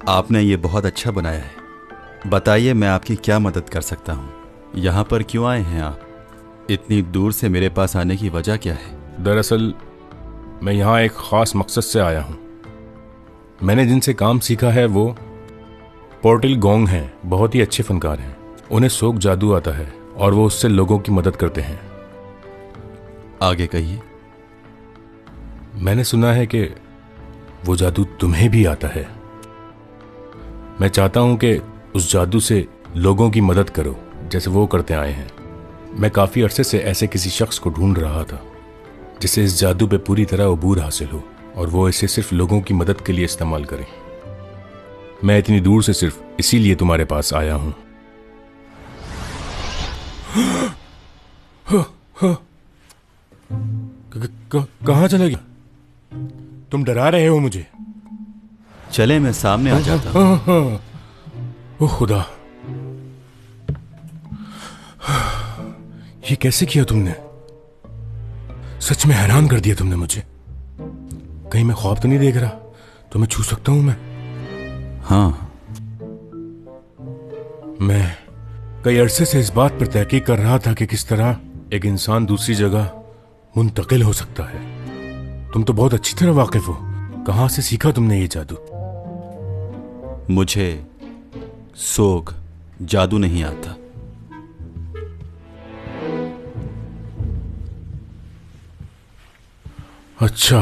आपने ये बहुत अच्छा बनाया है। बताइए मैं आपकी क्या मदद कर सकता हूँ? यहाँ पर क्यों आए हैं आप? इतनी दूर से मेरे पास आने की वजह क्या है? दरअसल मैं यहाँ एक ख़ास मकसद से आया हूँ। मैंने जिनसे काम सीखा है वो पोर्टिल गोंग हैं। बहुत ही अच्छे फनकार हैं। उन्हें सोक जादू आता है और वो उससे लोगों की मदद करते हैं। आगे कहिए। मैंने सुना है कि वो जादू तुम्हें भी आता है। मैं चाहता हूँ कि उस जादू से लोगों की मदद करो जैसे वो करते आए हैं। मैं काफ़ी अरसे से ऐसे किसी शख्स को ढूंढ रहा था जिसे इस जादू पे पूरी तरह अबूर हासिल हो और वो इसे सिर्फ लोगों की मदद के लिए इस्तेमाल करे। मैं इतनी दूर से सिर्फ इसीलिए तुम्हारे पास आया हूं। कहां चला गया? तुम डरा रहे हो मुझे। चले मैं सामने आ जाता हूँ। ओह खुदा, ये कैसे किया तुमने? सच में हैरान कर दिया तुमने मुझे। कहीं मैं ख्वाब तो नहीं देख रहा? तुम्हें छू सकता हूं मैं? हाँ। मैं कई अरसे से इस बात पर तहकीक कर रहा था कि किस तरह एक इंसान दूसरी जगह मुंतकिल हो सकता है। तुम तो बहुत अच्छी तरह वाकिफ हो। कहां से सीखा तुमने ये जादू? मुझे सोग जादू नहीं आता। अच्छा,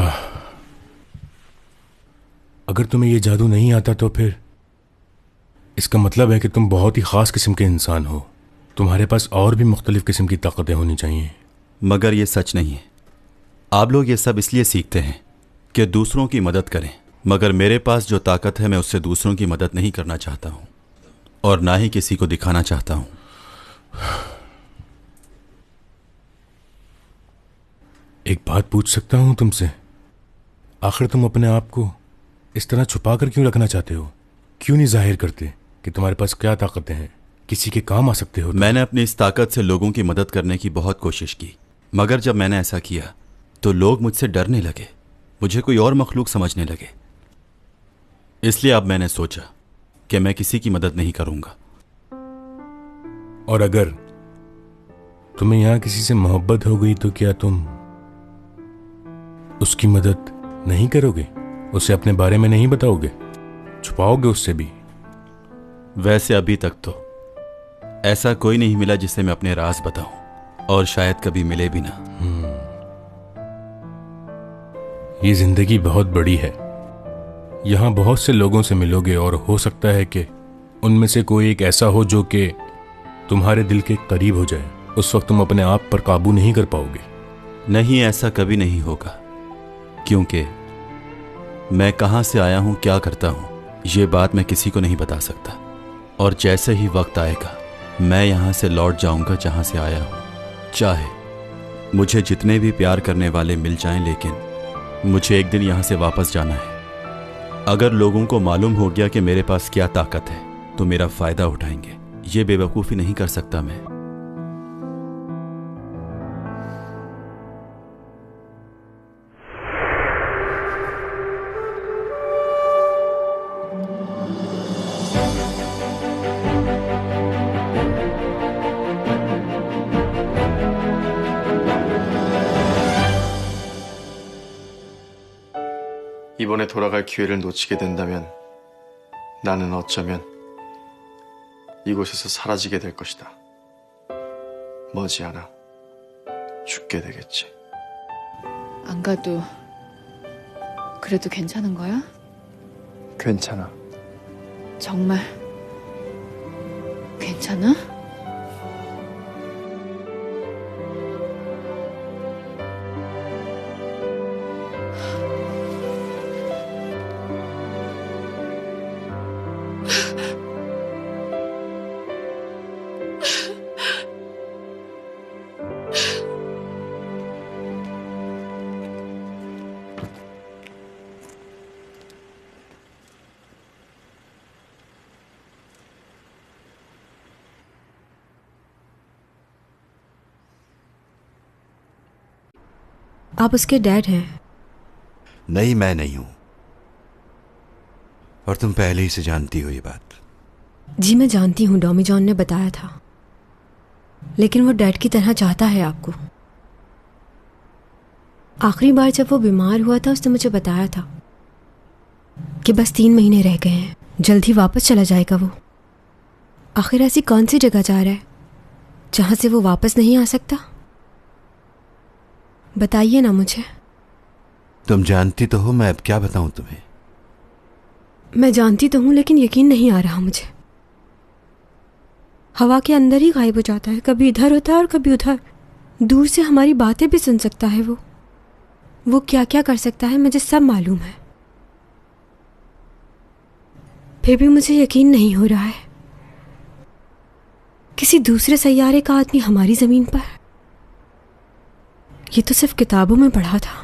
अगर तुम्हें ये जादू नहीं आता तो फिर इसका मतलब है कि तुम बहुत ही खास किस्म के इंसान हो। तुम्हारे पास और भी मुख्तलिफ किस्म की ताकतें होनी चाहिए। मगर ये सच नहीं है। आप लोग ये सब इसलिए सीखते हैं कि दूसरों की मदद करें, मगर मेरे पास जो ताकत है मैं उससे दूसरों की मदद नहीं करना चाहता हूँ और ना ही किसी को दिखाना चाहता हूँ। एक बात पूछ सकता हूं तुमसे? आखिर तुम अपने आप को इस तरह छुपा कर क्यों रखना चाहते हो? क्यों नहीं जाहिर करते कि तुम्हारे पास क्या ताकतें हैं? किसी के काम आ सकते हो तुम। मैंने अपनी इस ताकत से लोगों की मदद करने की बहुत कोशिश की, मगर जब मैंने ऐसा किया तो लोग मुझसे डरने लगे, मुझे कोई और मखलूक समझने लगे। इसलिए अब मैंने सोचा कि मैं किसी की मदद नहीं करूंगा। और अगर तुम्हें यहां किसी से मोहब्बत हो गई तो क्या तुम उसकी मदद नहीं करोगे? उसे अपने बारे में नहीं बताओगे? छुपाओगे उससे भी? वैसे अभी तक तो ऐसा कोई नहीं मिला जिसे मैं अपने राज बताऊं, और शायद कभी मिले भी ना। ये जिंदगी बहुत बड़ी है। यहां बहुत से लोगों से मिलोगे और हो सकता है कि उनमें से कोई एक ऐसा हो जो कि तुम्हारे दिल के करीब हो जाए। उस वक्त तुम अपने आप पर काबू नहीं कर पाओगे। नहीं, ऐसा कभी नहीं होगा, क्योंकि मैं कहां से आया हूं, क्या करता हूं, ये बात मैं किसी को नहीं बता सकता। और जैसे ही वक्त आएगा मैं यहां से लौट जाऊंगा जहां से आया हूं। चाहे मुझे जितने भी प्यार करने वाले मिल जाएं, लेकिन मुझे एक दिन यहां से वापस जाना है। अगर लोगों को मालूम हो गया कि मेरे पास क्या ताकत है तो मेरा फायदा उठाएंगे। ये बेवकूफ़ी नहीं कर सकता मैं। 이번에 돌아갈 기회를 놓치게 된다면 나는 어쩌면 이곳에서 사라지게 될 것이다. 머지않아 죽게 되겠지. 안 가도 그래도 괜찮은 거야? 괜찮아. 정말 괜찮아? आप उसके डैड हैं? नहीं, मैं नहीं हूं। और तुम पहले ही से जानती हो ये बात। जी मैं जानती हूँ, डॉमी जॉन ने बताया था, लेकिन वो डैड की तरह चाहता है आपको। आखिरी बार जब वो बीमार हुआ था उसने मुझे बताया था कि बस 3 महीने रह गए हैं, जल्द ही वापस चला जाएगा वो। आखिर ऐसी कौन सी जगह जा रहा है जहां से वो वापस नहीं आ सकता? बताइए ना मुझे। तुम जानती तो हो, मैं अब क्या बताऊं तुम्हें। मैं जानती तो हूं, लेकिन यकीन नहीं आ रहा मुझे। हवा के अंदर ही गायब हो जाता है, कभी इधर होता है और कभी उधर। दूर से हमारी बातें भी सुन सकता है वो क्या क्या कर सकता है मुझे सब मालूम है। फिर भी मुझे यकीन नहीं हो रहा है, किसी दूसरे सैयारे का आदमी हमारी जमीन पर। ये तो सिर्फ किताबों में पढ़ा था।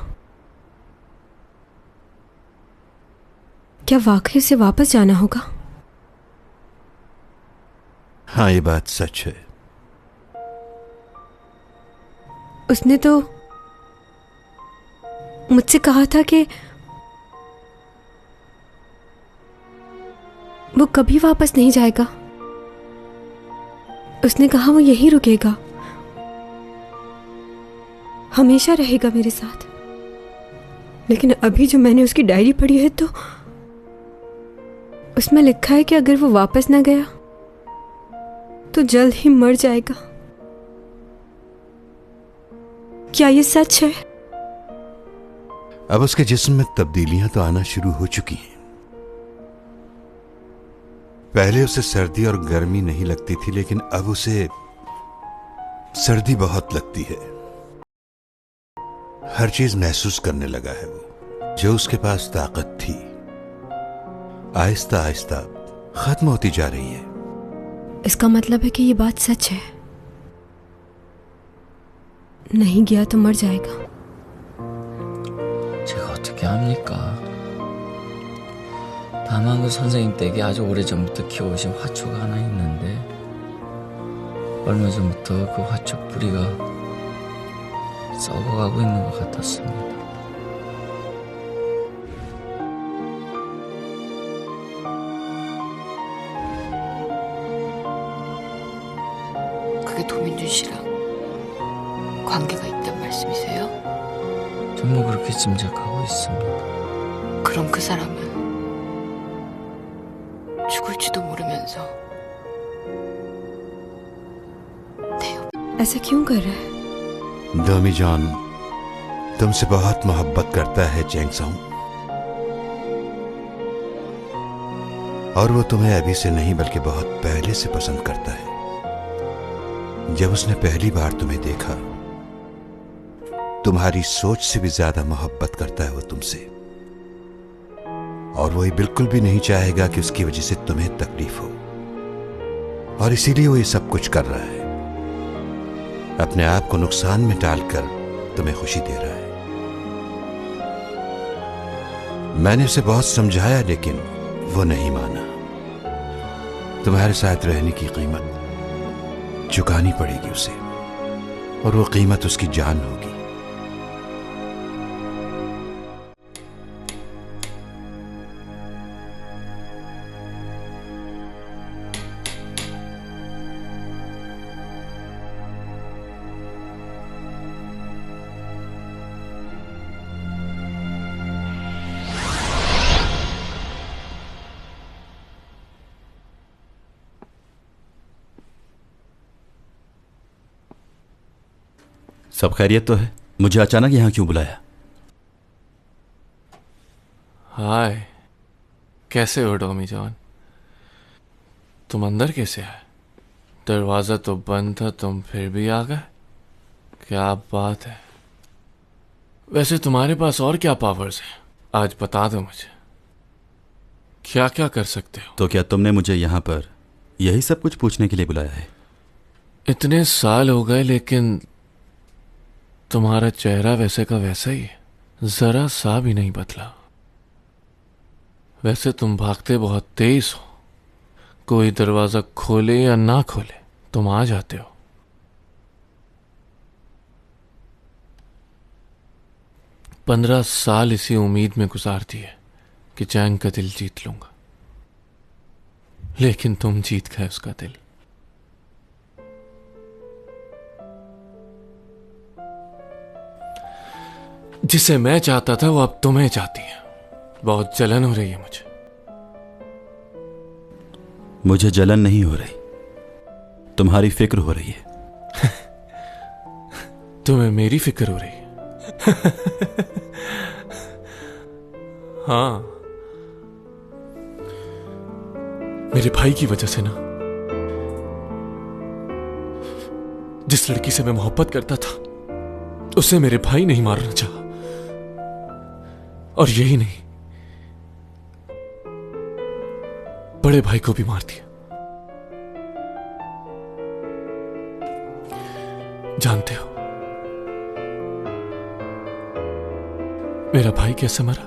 क्या वाकई उसे वापस जाना होगा? हाँ, ये बात सच है। उसने तो मुझसे कहा था कि वो कभी वापस नहीं जाएगा। उसने कहा वो यहीं रुकेगा, हमेशा रहेगा मेरे साथ। लेकिन अभी जो मैंने उसकी डायरी पढ़ी है तो उसमें लिखा है कि अगर वो वापस न गया तो जल्द ही मर जाएगा। क्या ये सच है? अब उसके जिस्म में तब्दीलियां तो आना शुरू हो चुकी हैं। पहले उसे सर्दी और गर्मी नहीं लगती थी, लेकिन अब उसे सर्दी बहुत लगती है। हर चीज महसूस करने लगा है वो। जो उसके पास ताकत थी आहिस्ता आहिस्ता खत्म होती जा रही है। इसका मतलब है कि ये बात सच है। नहीं गया तो मर जाएगा। 제가 어떻게 합니까? 다만 그 선생님 댁에 아주 오래전부터 키워오신 화초가 하나 있는데 얼마 전부터 그 화초 뿌리가 썩어가고 있는 것 같았습니다. 그게 도민준 씨랑 관계가 있단 말씀이세요? 전부 그렇게 짐작하고 있습니다. 그럼 그 사람은 죽을지도 모르면서 ऐसा क्यों कर रहा है? डोमी जॉन तुमसे बहुत मोहब्बत करता है चैंगसोंग, और वो तुम्हें अभी से नहीं बल्कि बहुत पहले से पसंद करता है। जब उसने पहली बार तुम्हें देखा, तुम्हारी सोच से भी ज्यादा मोहब्बत करता है वो तुमसे, और वो ये बिल्कुल भी नहीं चाहेगा कि उसकी वजह से तुम्हें तकलीफ हो, और इसीलिए वो ये सब कुछ कर रहा है। अपने आप को नुकसान में डालकर तुम्हें खुशी दे रहा है। मैंने उसे बहुत समझाया, लेकिन वो नहीं माना। तुम्हारे साथ रहने की कीमत चुकानी पड़ेगी उसे, और वो कीमत उसकी जान होगी। सब खैरियत तो है? मुझे अचानक यहाँ क्यों बुलाया? हाय, कैसे हो डोमी जॉन? तुम अंदर कैसे आए? दरवाजा तो बंद था, तुम फिर भी आ गए। क्या बात है? वैसे तुम्हारे पास और क्या पावर्स हैं? आज बता दो मुझे, क्या क्या कर सकते हो? तो क्या तुमने मुझे यहाँ पर यही सब कुछ पूछने के लिए बुलाया है? इतने साल हो गए, लेकिन तुम्हारा चेहरा वैसे का वैसा ही है, जरा सा भी नहीं बदला। वैसे तुम भागते बहुत तेज हो, कोई दरवाजा खोले या ना खोले तुम आ जाते हो। पंद्रह साल इसी उम्मीद में गुजार दिए कि चैंग का दिल जीत लूंगा, लेकिन तुम जीत गए उसका दिल। जिसे मैं चाहता था वो अब तुम्हें चाहती है। बहुत जलन हो रही है मुझे। मुझे जलन नहीं हो रही, तुम्हारी फिक्र हो रही है। तुम्हें मेरी फिक्र हो रही है? हाँ, मेरे भाई की वजह से ना। जिस लड़की से मैं मोहब्बत करता था उसे मेरे भाई नहीं मारना चाहा। और यही नहीं, बड़े भाई को भी मार दिया। जानते हो मेरा भाई कैसे मरा?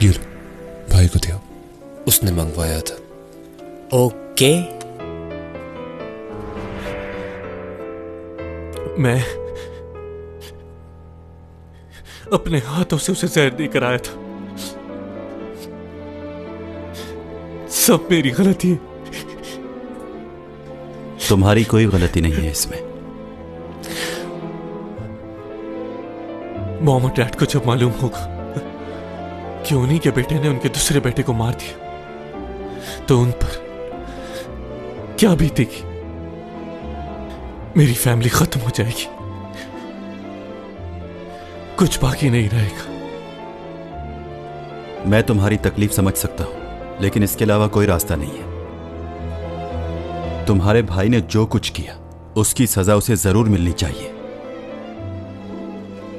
ये लो, भाई को दिया, उसने मंगवाया था। ओके। मैं अपने हाथों से उसे जहर देकर आया था। सब मेरी गलती है। तुम्हारी कोई गलती नहीं है इसमें। मॉम और डैड को जब मालूम होगा कि उन्हीं के बेटे ने उनके दूसरे बेटे को मार दिया तो उन पर क्या बीतेगी? मेरी फैमिली खत्म हो जाएगी, कुछ बाकी नहीं रहेगा। मैं तुम्हारी तकलीफ समझ सकता हूं, लेकिन इसके अलावा कोई रास्ता नहीं है। तुम्हारे भाई ने जो कुछ किया उसकी सजा उसे जरूर मिलनी चाहिए।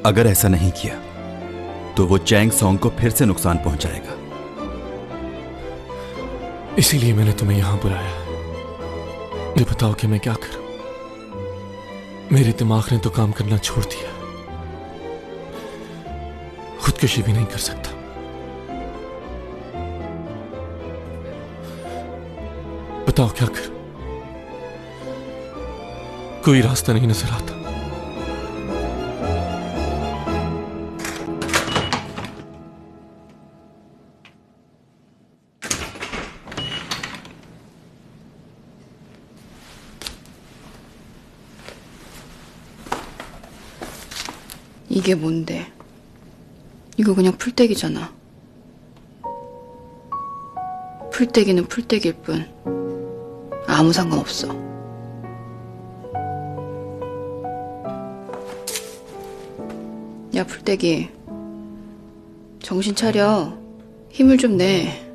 अगर ऐसा नहीं किया तो वो चैंग सॉन्ग को फिर से नुकसान पहुंचाएगा। इसीलिए मैंने तुम्हें यहां बुलाया है। मुझे बताओ कि मैं क्या करूं। मेरे दिमाग ने तो काम करना छोड़ दिया, खुदकुशी भी नहीं कर सकता। बताओ क्या करूं? कोई रास्ता नहीं नजर आता। 이게 뭔데? 이거 그냥 풀떼기잖아. 풀떼기는 풀떼기일 뿐 아무 상관없어. 야, 풀떼기. 정신 차려. 힘을 좀 내.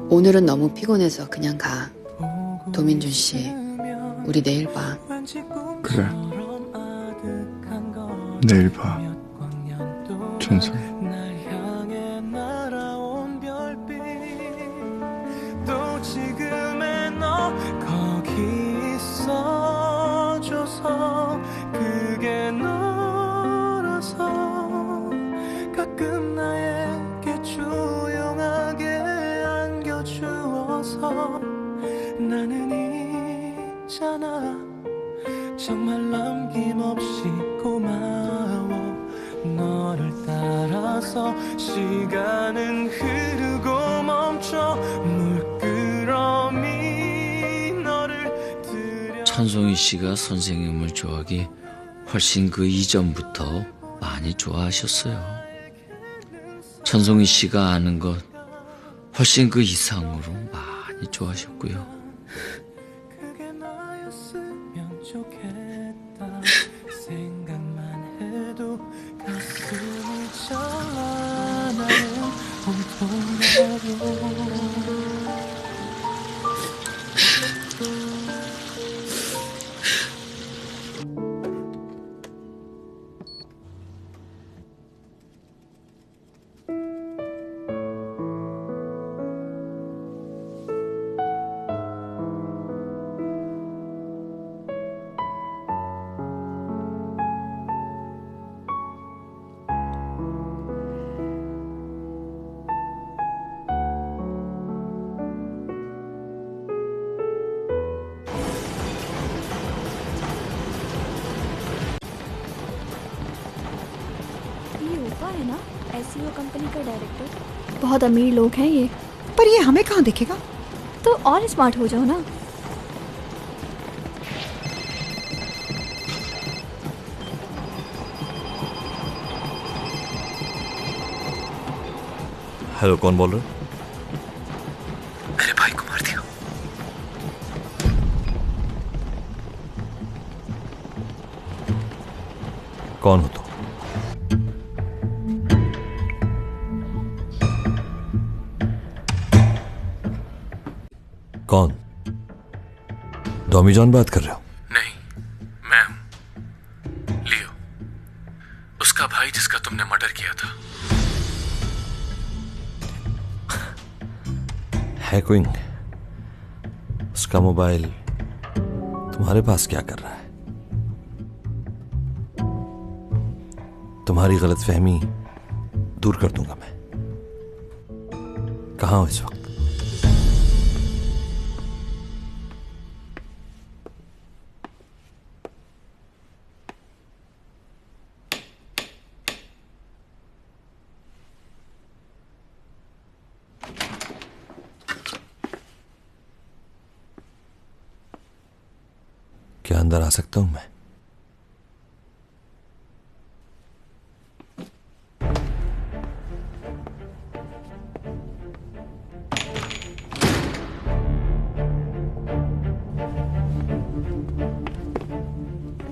오늘은 너무 피곤해서 그냥 가. 도민준 씨, 우리 내일 봐. 그래. 내일 봐. 준성. 또 지금의 너 거기 있어줘서 그게 너라서 가끔 나에게 조용하게 안겨주어서 나는 있잖아. 정말 남김없이 고마워. 너를 따라서 시간은 흐르고 멈춰 물끄러미 너를 들여. 찬송이 씨가 선생님을 좋아하기 훨씬 그 이전부터 많이 좋아하셨어요. 찬송이 씨가 아는 것 훨씬 그 이상으로 많이 좋아하셨고요. 그게 나였으면 좋겠다. 생각만 해도 가슴이 잘라. 나는 온통 너로. एसईओ कंपनी का डायरेक्टर। बहुत अमीर लोग हैं ये। पर ये हमें कहाँ दिखेगा? तो और स्मार्ट हो जाओ ना। हेलो, कौन बोल रहे हो? मेरे भाई को मार दिया। कौन हो तुम? कौन? डॉमी जॉन बात कर रहे हो? नहीं, मैं हूं लियो, उसका भाई जिसका तुमने मर्डर किया था। हैकिंग? उसका मोबाइल तुम्हारे पास क्या कर रहा है? तुम्हारी गलतफहमी दूर कर दूंगा मैं। कहाँ हो इस वक्त? क्या अंदर आ सकता हूं मैं?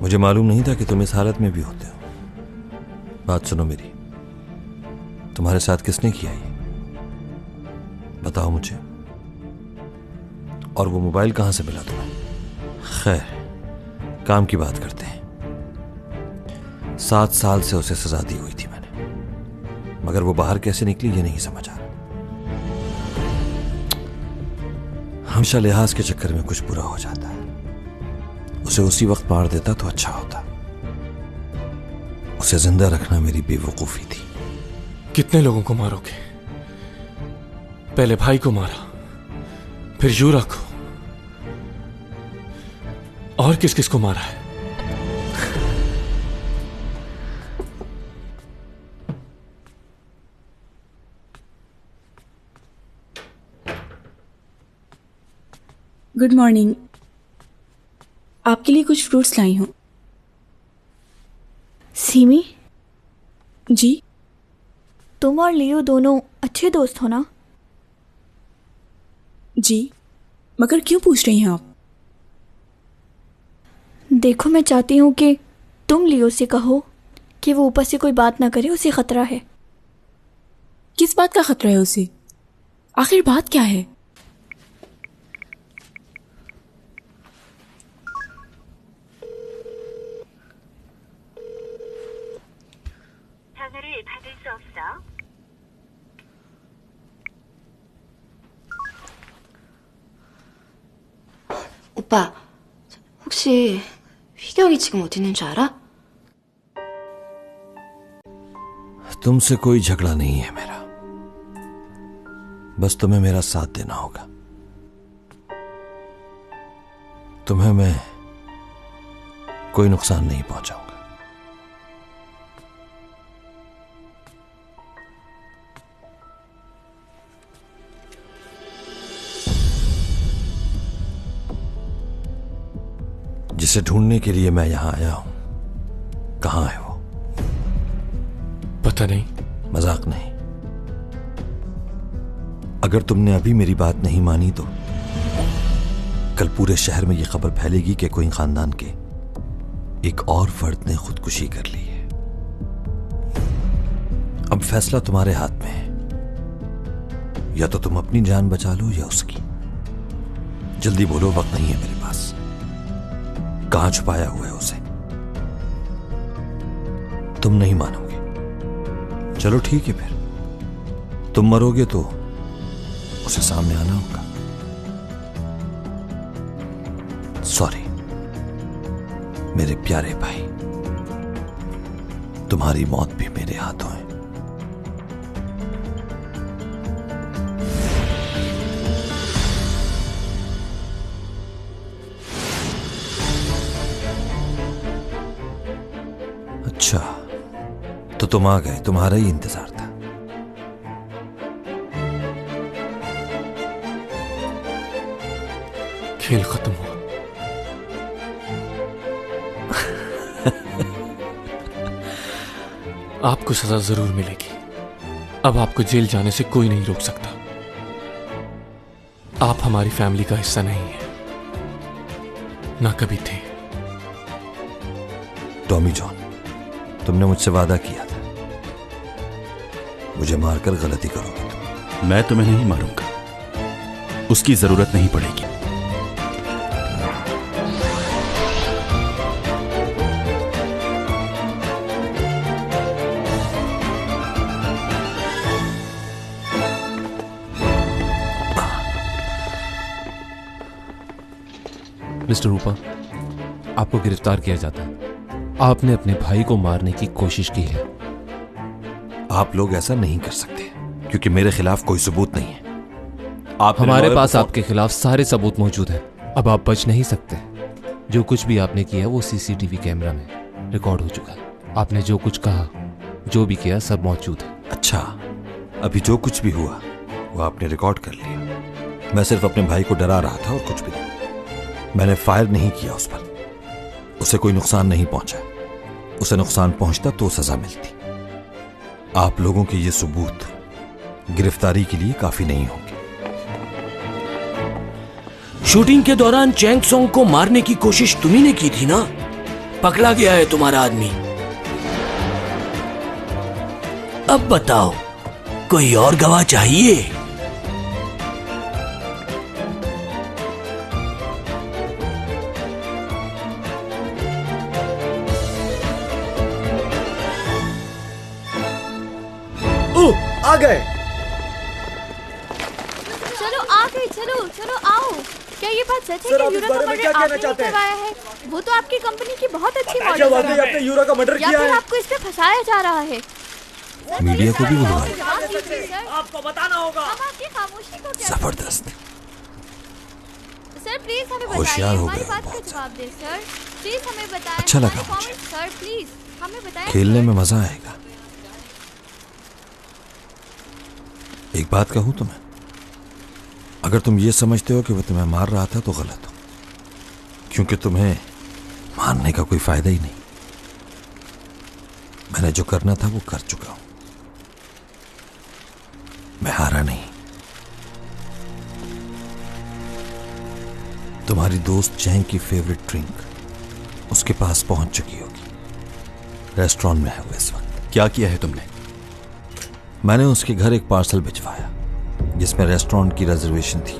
मुझे मालूम नहीं था कि तुम इस हालत में भी होते हो। बात सुनो मेरी, तुम्हारे साथ किसने किया ये? बताओ मुझे। और वो मोबाइल कहां से मिला तुम्हें? खैर, काम की बात करते हैं। 7 साल से उसे सजा दी हुई थी मैंने, मगर वो बाहर कैसे निकली ये नहीं समझ आ रहा। हमेशा लिहाज के चक्कर में कुछ बुरा हो जाता है। उसे उसी वक्त मार देता तो अच्छा होता। उसे जिंदा रखना मेरी बेवकूफी थी। कितने लोगों को मारोगे? पहले भाई को मारा, फिर यूरा को, और किस किस को मारा है? Good morning. आपके लिए कुछ फ्रूट्स लाई हूं। सीमी जी, तुम और लियो दोनों अच्छे दोस्त हो ना? जी, मगर क्यों पूछ रही हैं आप? देखो, मैं चाहती हूँ कि तुम लियो से कहो कि वो ऊपर से कोई बात ना करे, उसे खतरा है। किस बात का खतरा है उसे? आखिर बात क्या है? 오빠, 혹시 휘경이 지금 어디 있는 줄 알아? तुमसे कोई झगड़ा नहीं है मेरा, बस तुम्हें मेरा साथ देना होगा। तुम्हें मैं कोई नुकसान नहीं पहुंचाऊंगा। जिसे ढूंढने के लिए मैं यहां आया हूं, कहां है वो? पता नहीं। मजाक नहीं। अगर तुमने अभी मेरी बात नहीं मानी तो कल पूरे शहर में यह खबर फैलेगी कि कोई खानदान के एक और फर्द ने खुदकुशी कर ली है। अब फैसला तुम्हारे हाथ में है, या तो तुम अपनी जान बचा लो या उसकी। जल्दी बोलो, वक्त नहीं है मेरे पास। कहां छुपाया हुआ है उसे? तुम नहीं मानोगे। चलो ठीक है, फिर तुम मरोगे तो उसे सामने आना होगा। सॉरी मेरे प्यारे भाई, तुम्हारी मौत भी मेरे हाथों है। अच्छा, तो तुम आ गए, तुम्हारा ही इंतजार था। खेल खत्म हुआ। आपको सजा जरूर मिलेगी। अब आपको जेल जाने से कोई नहीं रोक सकता। आप हमारी फैमिली का हिस्सा नहीं है, ना कभी थे। टॉमी जॉन, तुमने मुझसे वादा किया था मुझे मारकर गलती करोगे तुम। मैं तुम्हें नहीं मारूंगा, उसकी जरूरत नहीं पड़ेगी। मिस्टर रूपा, आपको गिरफ्तार किया जाता है। आपने अपने भाई को मारने की कोशिश की है। आप लोग ऐसा नहीं कर सकते क्योंकि मेरे खिलाफ कोई सबूत नहीं है। हमारे पास आपके खिलाफ सारे सबूत मौजूद हैं। अब आप बच नहीं सकते। जो कुछ भी आपने किया वो सीसीटीवी कैमरा में रिकॉर्ड हो चुका है। आपने जो कुछ कहा, जो भी किया, सब मौजूद है। अच्छा, अभी जो कुछ भी हुआ वो आपने रिकॉर्ड कर लिया। मैं सिर्फ अपने भाई को डरा रहा था और कुछ भी नहीं। मैंने फायर नहीं किया उस पर, उसे कोई नुकसान नहीं पहुंचा। उसे नुकसान पहुंचता तो सजा मिलती। आप लोगों के ये सबूत गिरफ्तारी के लिए काफी नहीं होंगे। शूटिंग के दौरान चैंग सोंग को मारने की कोशिश तुम्ही ने की थी ना? पकड़ा गया है तुम्हारा आदमी। अब बताओ, कोई और गवाह चाहिए? आ गए। चलो आ गए, चलो चलो आओ। क्या ये बात सच है कि यूरो का मर्डर आपने करवाया है? वो तो आपकी कंपनी की बहुत अच्छी मॉडल है। आपने यूरो का मर्डर किया है? या फिर आपको इसमें फंसाया जा रहा है? मीडिया को भी बुलवाया। आपको बताना होगा। हम आपकी खामोशी को क्या? जबरदस्त। सर प्लीज हमें बताइए, होशियार हो हमारी गए बात का जवाब दें सर। प्लीज हमें बताएं। अच्छा लगा मुझे। सर प्लीज हमें बताएं। खेलने में मजा आएगा। एक बात कहूं तुम्हें, अगर तुम ये समझते हो कि वो तुम्हें मार रहा था तो गलत हो, क्योंकि तुम्हें मारने का कोई फायदा ही नहीं। मैंने जो करना था वो कर चुका हूं। मैं हारा नहीं। तुम्हारी दोस्त चैंग की फेवरेट ड्रिंक उसके पास पहुंच चुकी होगी। रेस्टोरेंट में है वो इस वक्त। क्या किया है तुमने? मैंने उसके घर एक पार्सल भिजवाया जिसमें रेस्टोरेंट की रिजर्वेशन थी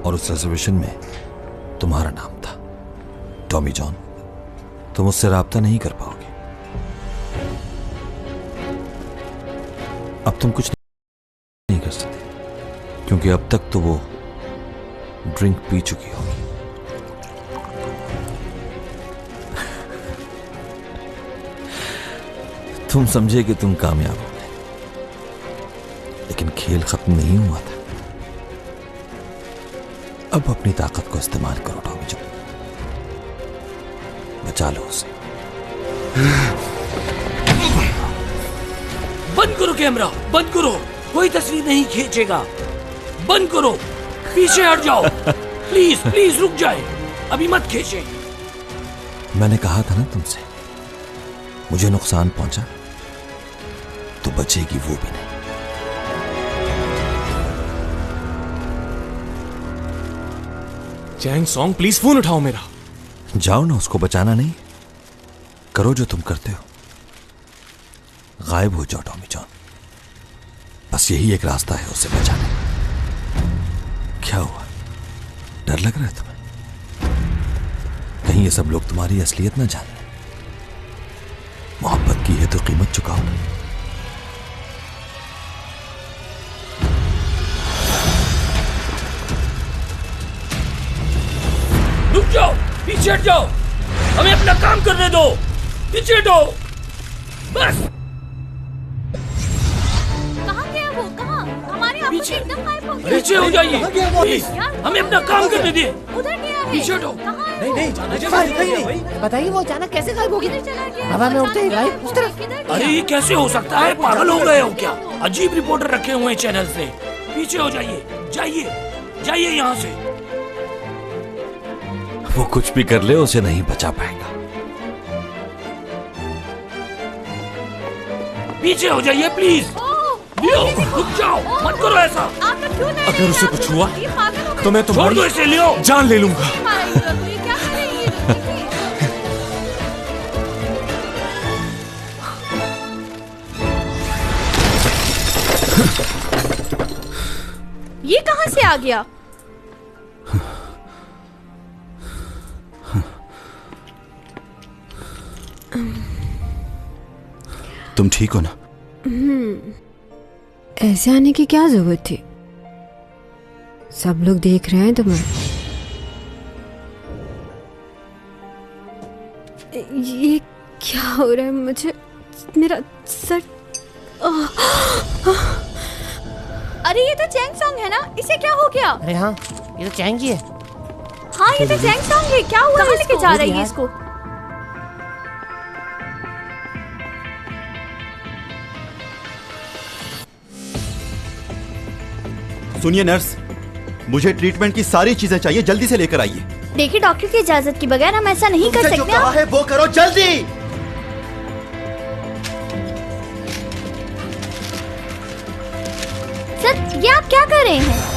और उस रिजर्वेशन में तुम्हारा नाम था। टॉमी जॉन, तुम उससे राब्ता नहीं कर पाओगे। अब तुम कुछ नहीं कर सकते क्योंकि अब तक तो वो ड्रिंक पी चुकी होगी। तुम समझे कि तुम कामयाब हो, लेकिन खेल खत्म नहीं हुआ था। अब अपनी ताकत को इस्तेमाल करो टॉमी जॉन, बचा लो उसे। बंद करो कैमरा, बंद करो। कोई तस्वीर नहीं खींचेगा। बंद करो, पीछे हट जाओ। प्लीज प्लीज रुक जाए, अभी मत खींचे। मैंने कहा था ना तुमसे, मुझे नुकसान पहुंचा तो बचेगी वो भी नहीं। चैंग सॉन्ग प्लीज फोन उठाओ मेरा। जाओ ना, उसको बचाना नहीं, करो जो तुम करते हो। गायब हो जाओ टॉमी जॉन, बस यही एक रास्ता है उसे बचाने का। क्या हुआ, डर लग रहा है तुम्हें? कहीं ये सब लोग तुम्हारी असलियत ना जाने। मोहब्बत की है तो कीमत चुकाओ ना। रुक जाओ, पीछे हट जाओ, हमें अपना काम करने दो। पीछे हटो बस। कहाँ गया वो? कहाँ? हमारे आप पीछे एकदम गायब हो गया। पीछे हो जाइए प्लीज, हमें अपना काम करने दिए। उधर गया है। पीछे हटो। नहीं नहीं, बताइए वो अचानक कैसे गायब हो गई? हवा में उड़ते ही गायब उस तरफ। अरे ये कैसे हो सकता है? पागल हो गए हो क्या? अजीब रिपोर्टर रखे हुए हैं चैनल से। पीछे हो जाइए, जाइए जाइए यहाँ से। वो कुछ भी कर ले उसे नहीं बचा पाएगा। पीछे हो जाइए प्लीज। लियो, रुक जाओ, मत करो ऐसा। अगर उसे कुछ हुआ तो मैं छोड़ दो इसे, लियो। जान ले लूंगा। ये कहां से आ गया? तुम ठीक हो ना? ऐसे आने की क्या जरूरत थी? सब लोग देख रहे हैं तुम्हें। ये क्या हो रहा है मुझे? मेरा सर। अरे ये तो चैंग सॉन्ग है ना, इसे क्या हो गया? अरे हाँ, ये तो चैंग ही है। हाँ ये तो चैंग सॉन्ग है, क्या हुआ? कहाँ लेके जा रही है इसको? सुनिए नर्स, मुझे ट्रीटमेंट की सारी चीजें चाहिए, जल्दी से लेकर आइए। देखिए डॉक्टर की इजाजत के बगैर हम ऐसा नहीं कर सकते। जो कहा है वो करो जल्दी। सर ये आप क्या कर रहे हैं?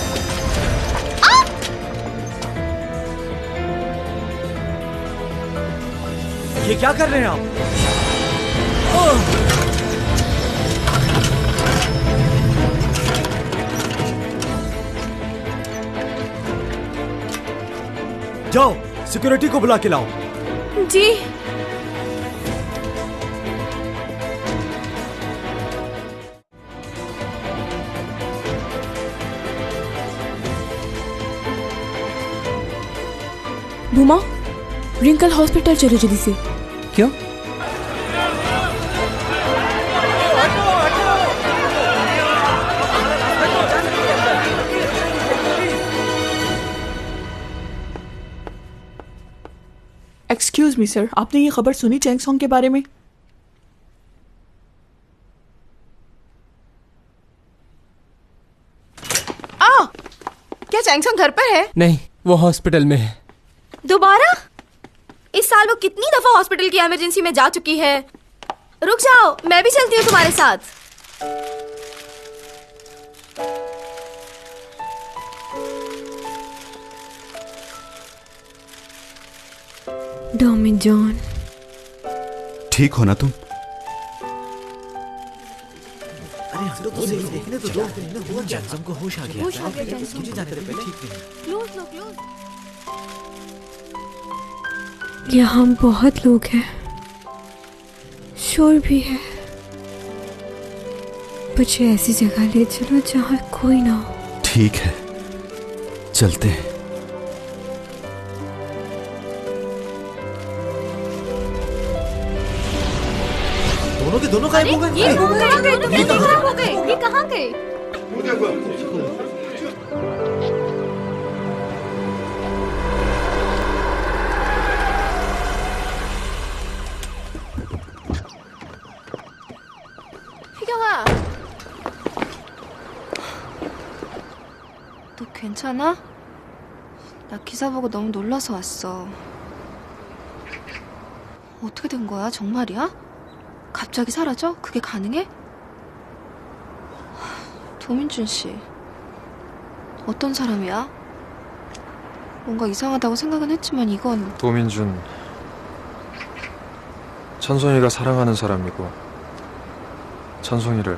ये क्या कर रहे हैं आप? जाओ सिक्योरिटी को बुला के लाओ। जी। भूमा, रिंकल हॉस्पिटल चलो जल्दी से। क्यों? एक्सक्यूज मी सर, आपने ये खबर सुनी चैंग सॉन्ग के बारे में? क्या चैंग सॉन्ग घर पर है? नहीं, वो हॉस्पिटल में है। दोबारा? इस साल वो कितनी दफा हॉस्पिटल की इमरजेंसी में जा चुकी है। रुक जाओ, मैं भी चलती हूँ तुम्हारे साथ। डोमिन जॉन, ठीक हो ना तुम? अरे हम लोग उसे देखने तो दो। जैक्सन को होश आ गया। होश आ गया जैक्सन। मुझे जाने दे पहले। ठीक नहीं। क्लोज लो, क्लोज। यहाँ बहुत लोग हैं, शोर भी है। मुझे ऐसी जगह ले चलो जहाँ कोई ना हो। ठीक है, चलते हैं। दोनों के दोनों गायब हो गए। ये कहाँ गए? तुम कैसे गायब हो गए? ये कहाँ गए? 너 괜찮아? 나 기사 보고 너무 놀라서 왔어. 어떻게 된 거야? 정말이야? 갑자기 사라져? 그게 가능해? 도민준 씨, 어떤 사람이야? 뭔가 이상하다고 생각은 했지만 이건... 도민준, 천송이가 사랑하는 사람이고 천송이를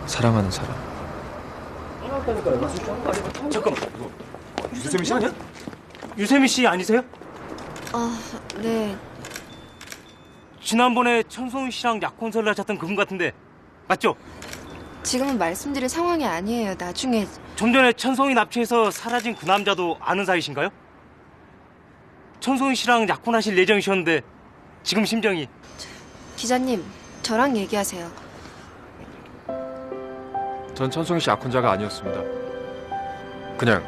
사랑하는 사람. 잠깐만, 유세미 씨 아니야? 유세미 씨 아니세요? 네. 지난번에 천송이 씨랑 약혼설을 하셨던 그분 같은데 맞죠? 지금은 말씀드릴 상황이 아니에요. 나중에... 좀 전에 천송이 납치해서 사라진 그 남자도 아는 사이신가요? 천송이 씨랑 약혼하실 예정이셨는데 지금 심정이... 기자님, 저랑 얘기하세요. 전 천송이 씨 약혼자가 아니었습니다. 그냥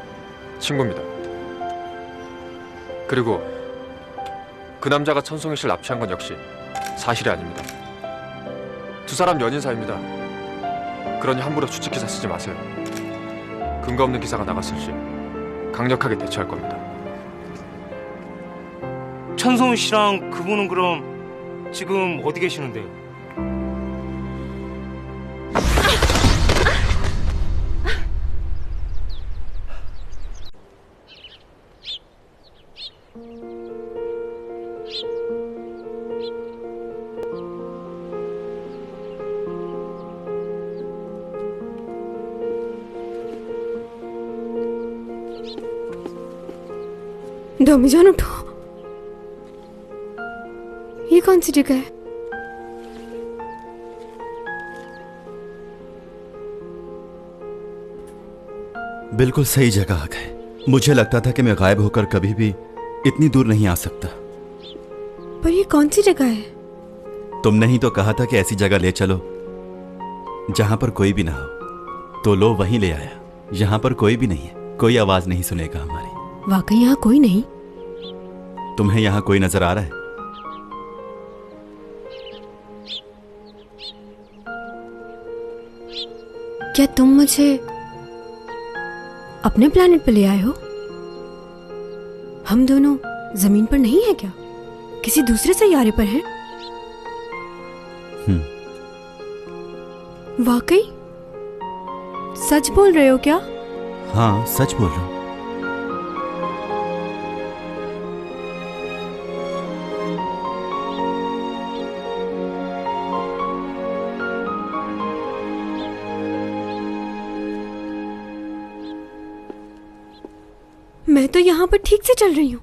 친구입니다. 그리고 그 남자가 천송이 씨를 납치한 건 역시 사실이 아닙니다. 두 사람 연인 사이입니다. 그러니 함부로 추측 기사 쓰지 마세요. 근거 없는 기사가 나갔을 시 강력하게 대처할 겁니다. 천성훈 씨랑 그분은 그럼 지금 어디 계시는데요? डोमीजान उठो। ये कौन सी जगह है? बिल्कुल सही जगह आ गए। मुझे लगता था कि मैं गायब होकर कभी भी इतनी दूर नहीं आ सकता। पर ये कौन सी जगह है? तुमने ही तो कहा था कि ऐसी जगह ले चलो जहां पर कोई भी ना हो, तो लो वहीं ले आया। यहां पर कोई भी नहीं है, कोई आवाज नहीं सुनेगा हमारी। वाकई यहाँ कोई नहीं? तुम्हें यहां कोई नजर आ रहा है? क्या तुम मुझे अपने प्लैनेट पर ले आए हो? हम दोनों जमीन पर नहीं है क्या? किसी दूसरे सैयारे पर हैं? वाकई? सच बोल रहे हो क्या? हाँ, सच बोल रहा हूं। मैं तो यहाँ पर ठीक से चल रही हूँ,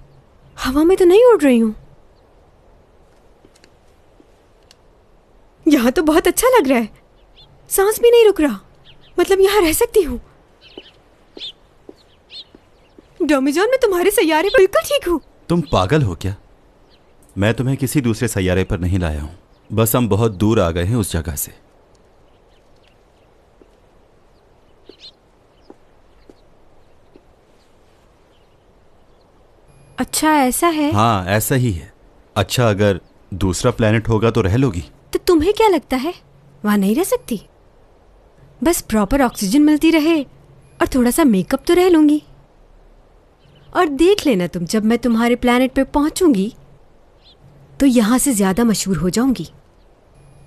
हवा में तो नहीं उड़ रही हूँ। यहाँ तो बहुत अच्छा लग रहा है, सांस भी नहीं रुक रहा। मतलब यहाँ रह सकती हूँ। डोमीजान, मैं तुम्हारे सैयारे पर बिल्कुल ठीक हूँ। तुम पागल हो क्या? मैं तुम्हें किसी दूसरे सैयारे पर नहीं लाया हूँ, बस हम बहुत दूर आ गए हैं उस जगह से। अच्छा ऐसा है? हाँ, ऐसा ही है। अच्छा, अगर दूसरा प्लेनेट होगा तो रह लोगी? तो तुम्हें क्या लगता है वहां नहीं रह सकती? बस प्रॉपर ऑक्सीजन मिलती रहे और थोड़ा सा मेकअप तो रह लूंगी। और देख लेना तुम, जब मैं तुम्हारे प्लेनेट पे पहुंचूंगी तो यहां से ज्यादा मशहूर हो जाऊंगी।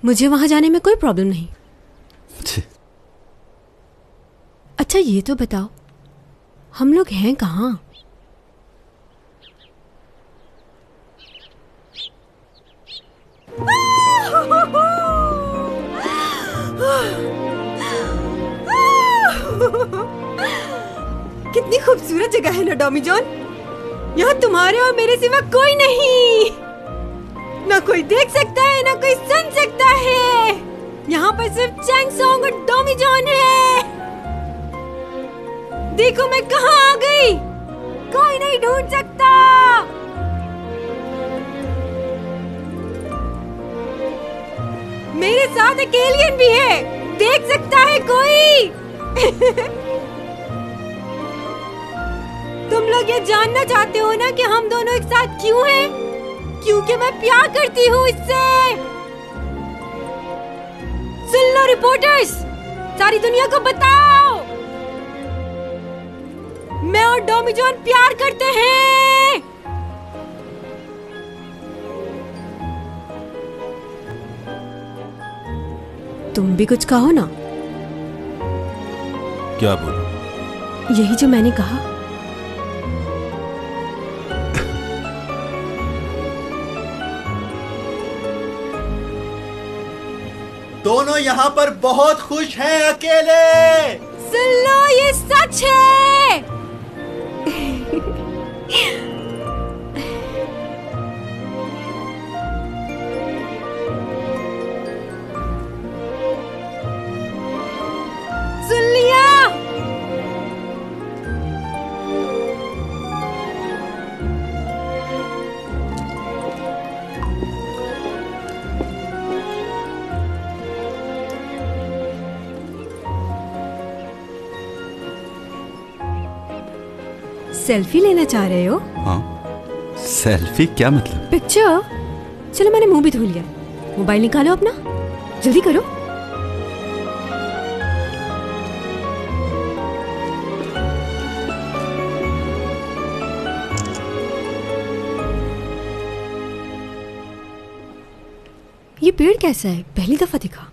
मुझे वहां जाने में कोई प्रॉब्लम नहीं। अच्छा ये तो बताओ, हम लोग हैं कहाँ? कितनी खूबसूरत जगह है ना डोमीजान। यहाँ तुम्हारे और मेरे सिवा कोई नहीं, ना कोई देख सकता है ना कोई सुन सकता है। यहाँ पर सिर्फ चैंगसोंग और डोमीजान है। देखो मैं कहाँ आ गई, कोई नहीं ढूंढ सकता। मेरे साथ एक एलियन भी है, देख सकता है कोई? तुम लोग ये जानना चाहते हो ना कि हम दोनों एक साथ क्यों हैं? क्योंकि मैं प्यार करती हूँ इससे। सुन लो रिपोर्टर्स, सारी दुनिया को बताओ, मैं और डोमीजान प्यार करते हैं। तुम भी कुछ कहो ना। क्या बोलूं? यही जो मैंने कहा। दोनों यहाँ पर बहुत खुश हैं अकेले। सुन लो, ये सच है। सुन लिया? सेल्फी लेना चाह रहे हो? हाँ, सेल्फी क्या मतलब? पिक्चर? चलो मैंने मुंह भी धो लिया, मोबाइल निकालो अपना, जल्दी करो। पेड़ कैसा है? पहली दफा दिखा।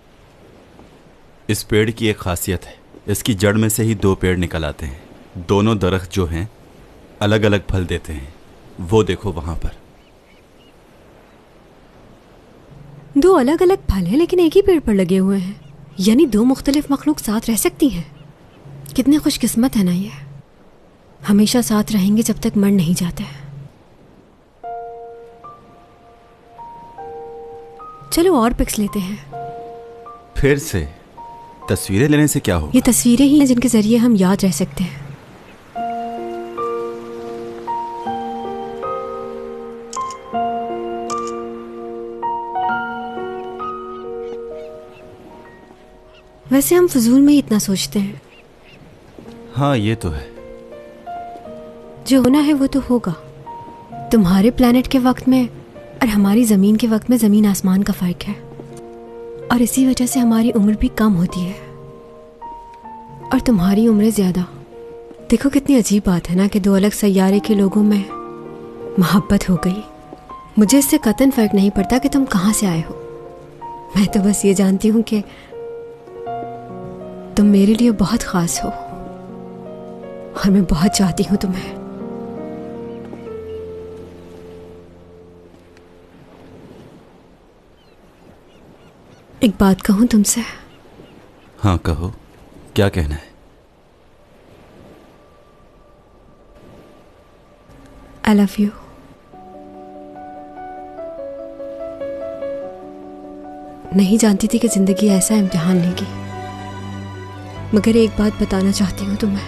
इस पेड़ की एक खासियत है, इसकी जड़ में से ही 2 पेड़ निकल आते हैं। दोनों दरख्त जो हैं अलग अलग फल देते हैं। वो देखो वहां पर 2 अलग अलग फल हैं लेकिन एक ही पेड़ पर लगे हुए हैं। यानी 2 मुख्तलिफ मखलूक साथ रह सकती हैं। कितने खुशकिस्मत है ना ये। हमेशा साथ रहेंगे जब तक मर नहीं जाते। चलो और पिक्स लेते हैं। फिर से तस्वीरें लेने से क्या होगा? ये तस्वीरें ही हैं जिनके जरिए हम याद रह सकते हैं। वैसे हम फजूल में ही इतना सोचते हैं। हाँ ये तो है। जो होना है वो तो होगा। तुम्हारे प्लेनेट के वक्त में और हमारी ज़मीन के वक्त में ज़मीन आसमान का फ़र्क है, और इसी वजह से हमारी उम्र भी कम होती है और तुम्हारी उम्र ज़्यादा। देखो कितनी अजीब बात है ना कि 2 अलग सैयारे के लोगों में मोहब्बत हो गई। मुझे इससे कतन फ़र्क नहीं पड़ता कि तुम कहाँ से आए हो। मैं तो बस ये जानती हूँ कि तुम मेरे लिए बहुत ख़ास हो और मैं बहुत चाहती हूँ तुम्हें। एक बात कहूँ तुमसे? हाँ कहो, क्या कहना है? I love you। नहीं जानती थी कि जिंदगी ऐसा इम्तिहान लेगी, मगर एक बात बताना चाहती हूँ तुम्हें।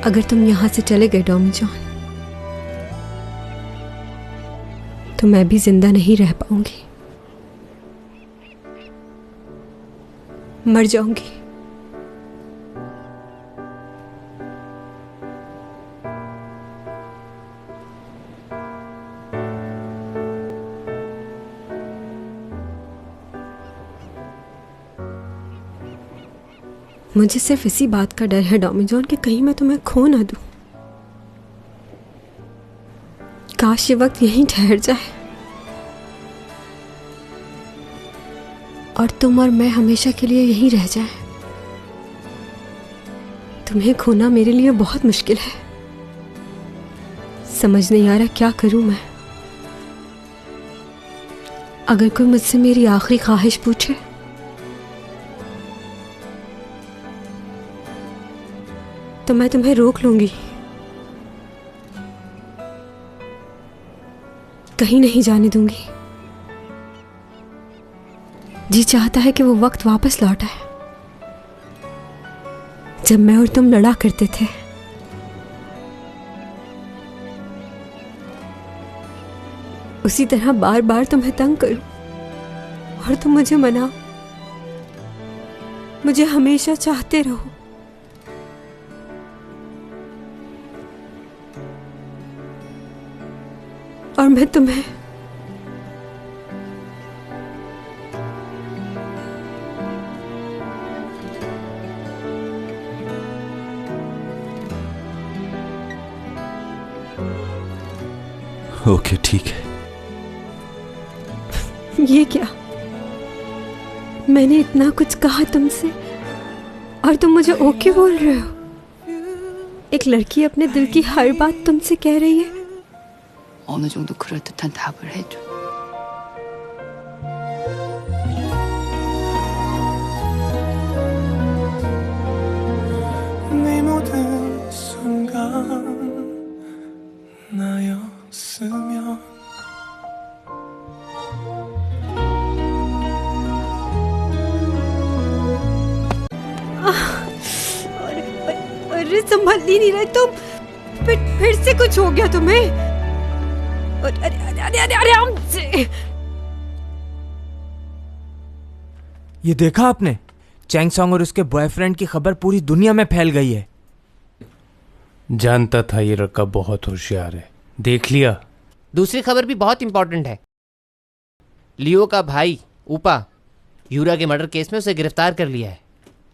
अगर तुम यहां से चले गए टॉमी जॉन, तो मैं भी जिंदा नहीं रह पाऊंगी, मर जाऊंगी। मुझे सिर्फ इसी बात का डर है टॉमी जॉन कि कहीं मैं तुम्हें खो ना दूं। काश ये वक्त यहीं ठहर जाए और तुम और मैं हमेशा के लिए यहीं रह जाएं। तुम्हें खोना मेरे लिए बहुत मुश्किल है। समझ नहीं आ रहा क्या करूं मैं। अगर कोई मुझसे मेरी आखिरी ख्वाहिश पूछे तो मैं तुम्हें रोक लूंगी, कहीं नहीं जाने दूंगी। जी चाहता है कि वो वक्त वापस लौट आए जब मैं और तुम लड़ा करते थे। उसी तरह बार बार तुम्हें तंग करूं और तुम मुझे मनाओ, मुझे हमेशा चाहते रहो। और मैं तुम्हें ओके ठीक है। ये क्या? मैंने इतना कुछ कहा तुमसे और तुम मुझे ओके बोल रहे हो? एक लड़की अपने दिल की हर बात तुमसे कह रही है। 어느 정도 그럴듯한 답을 해줘. 네 모든 순간 나였으면 अरे संभल ही नहीं रहे तुम। फिर से कुछ हो गया तुम्हें? आराम से। ये देखा आपने? चैंग सॉन्ग और उसके बॉयफ्रेंड की खबर पूरी दुनिया में फैल गई है। जानता था ये लड़का बहुत होशियार है, देख लिया। दूसरी खबर भी बहुत इंपॉर्टेंट है। लियो का भाई ऊपा यूरा के मर्डर केस में उसे गिरफ्तार कर लिया है।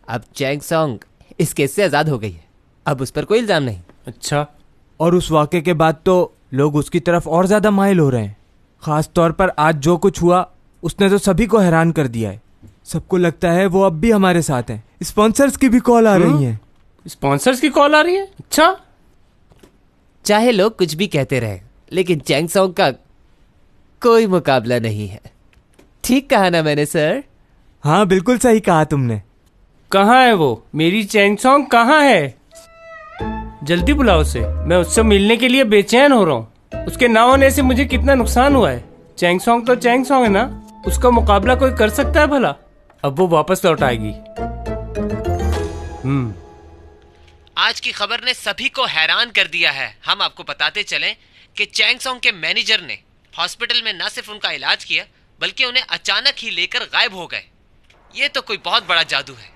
अब चैंग सॉन्ग इस केस से आजाद हो गई है। अब उस पर कोई इल्जाम नहीं। अच्छा, और उस वाक़े के बाद तो लोग उसकी तरफ और ज्यादा माइल हो रहे हैं। खास तौर पर आज जो कुछ हुआ उसने तो सभी को हैरान कर दिया है। सबको लगता है वो अब भी हमारे साथ हैं। स्पॉन्सर्स की भी कॉल आ रही है। स्पॉन्सर्स की कॉल आ रही है? अच्छा। चाहे लोग कुछ भी कहते रहे, लेकिन चैंग सॉन्ग का कोई मुकाबला नहीं है। ठीक कहा ना मैंने सर? हाँ बिल्कुल सही कहा तुमने। कहाँ है वो? मेरी चैंग सॉन्ग कहाँ है? जल्दी बुलाओ उसे, मैं उससे मिलने के लिए बेचैन हो रहा हूँ। उसके ना होने से मुझे कितना नुकसान हुआ है। चैंग सॉन्ग तो चैंग सॉन्ग है ना, उसका मुकाबला कोई कर सकता है भला? अब वो वापस लौट आएगी। आज की खबर ने सभी को हैरान कर दिया है। हम आपको बताते चलें कि चैंग सॉन्ग के मैनेजर ने हॉस्पिटल में न सिर्फ उनका इलाज किया, बल्कि उन्हें अचानक ही लेकर गायब हो गए। ये तो कोई बहुत बड़ा जादू है।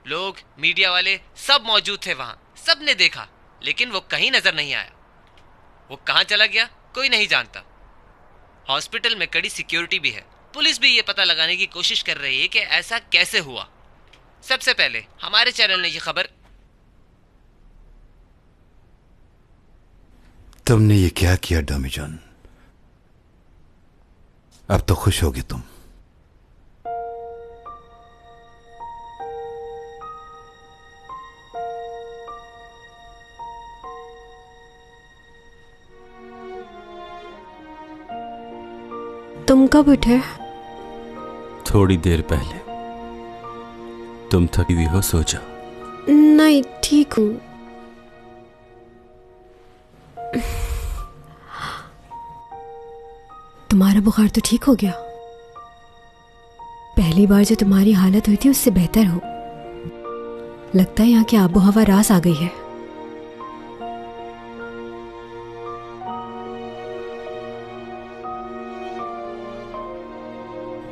लोग, मीडिया वाले सब मौजूद थे वहां, सब ने देखा, लेकिन वो कहीं नजर नहीं आया। वो कहां चला गया कोई नहीं जानता। हॉस्पिटल में कड़ी सिक्योरिटी भी है। पुलिस भी ये पता लगाने की कोशिश कर रही है कि ऐसा कैसे हुआ। सबसे पहले हमारे चैनल ने ये खबर। तुमने ये क्या किया डॉमीजॉन? अब तो खुश होगी तुम। तुम कब उठे? थोड़ी देर पहले। तुम थकी हुई हो, सो जाओ। नहीं, ठीक हूं। तुम्हारा बुखार तो ठीक हो गया? पहली बार जो तुम्हारी हालत हुई थी उससे बेहतर हो। लगता है यहाँ की आबो हवा रास आ गई है।